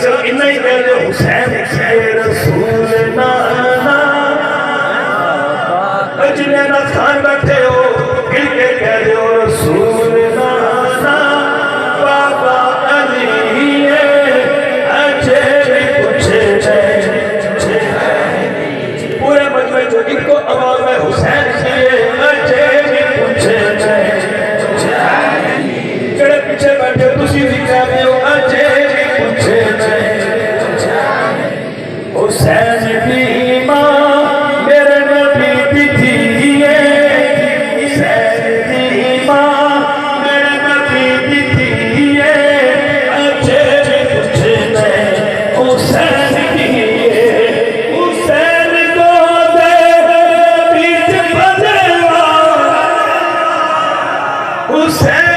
सिर्फ इतना ही कह दो हुसैन के रसूल नाना जिन्हें ना खान बैठे हो गिर के कह दो रसूल नाना बाबा अली अच्छे भी पूछे पूरे मजमे जो इनको आवाज में हुसैन किए अच्छे भी पूछे जेड़े पीछे बैठे तुसी भी कह रहे हो अच्छे भी पूछे हुसैन की मां मेरे नबी की थी हुसैन की मां मेरे नबी की थी अच्छे भी पूछे हुसैन की हुसैन को दे बीच बदलवा हुसैन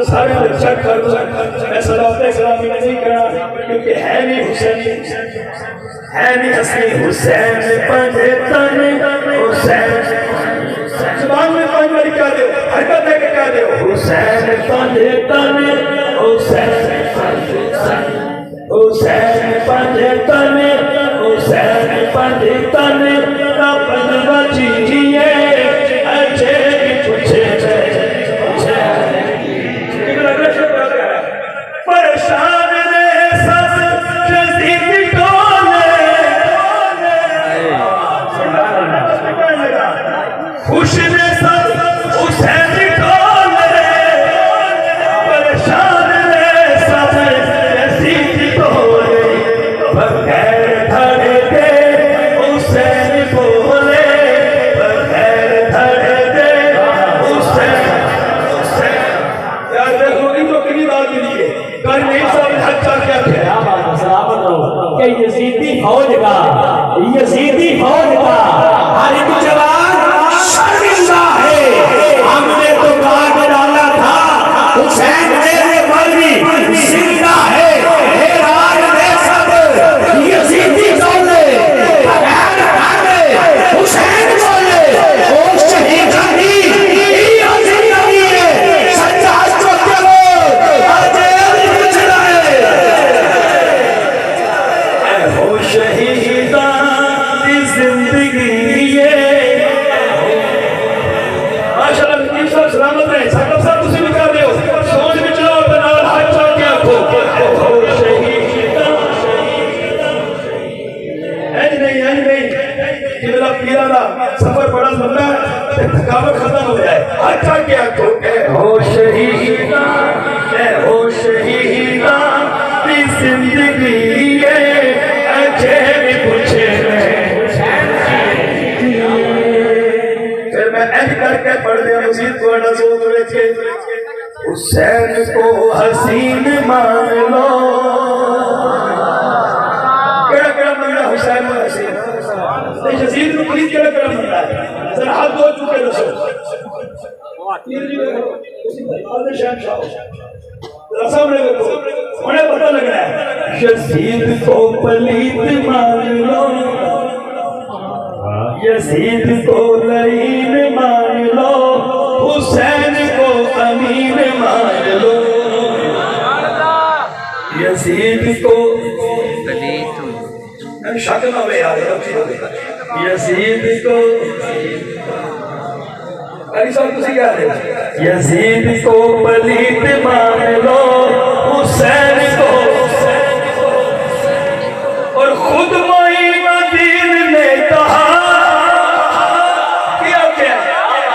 सारे चेक कर दो मैं सलाते सलामी नहीं करना क्योंकि है नहीं हुसैनी है नहीं असली हुसैन पंजतन हुसैन जुबान में पांच बार कह दो हरकत है कह दो हुसैन पंजतन हुसैन हुसैन पंजतन हुसैन पंजतन का पंजवा चीजिए अच्छे पूछे परेशान ने सब यजीद टोले खुश ने सब हुसैन टोले परेशान ने सब यजीद टोले बगैर धड़े के हुसैन बोले बगैर धड़े के हुसैन यार देखो इन तो कितनी बात मिली है यजीदी फौज का हर एक जवान शर्मिंदा है हमने तो काट डाला था हुसैन मेरे मर्जी जिंदा है हैरान है सब यजीदी बोले बगैर भागे हुसैन बोले ओ शहीद अली ये जिंदगी है सच्चा तो चलो शहीदा की जिंदगी माशाअल्लाह सब सलामत रहे सब तुसी भी कर दो सोच में चलो और नाल हाथ चढ़ के आखो शहीदा है नहीं कि मेरा पीरा दा सफर बड़ा लंबा है थकावट खत्म हो जाए हाथ चढ़ के आखो हो शहीदा की जिंदगी फिर मैं ऐड करके पढ़ दिया मजीद को हुसैन को हसीन मान लो केड़ा केड़ा मंगला हुसैन को हसीन यजीद को पुलिस केड़ा केड़ा मंगला है जरा हाथ दो चुके दसो सामने देखो उन्हें पता लग रहा है यजीद को पलीत मान लो यजीद को लईन मान लो हुसैन को अमीन मान लो यजीद को शक न हो यार यजीद को यजीद को पलीत मान लो हुसैन को और खुद मोइनुद्दीन ने कहा क्या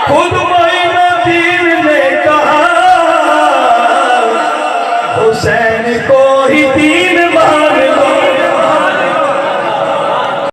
खुद मोइनुद्दीन ने कहा हुसैन को ही दीन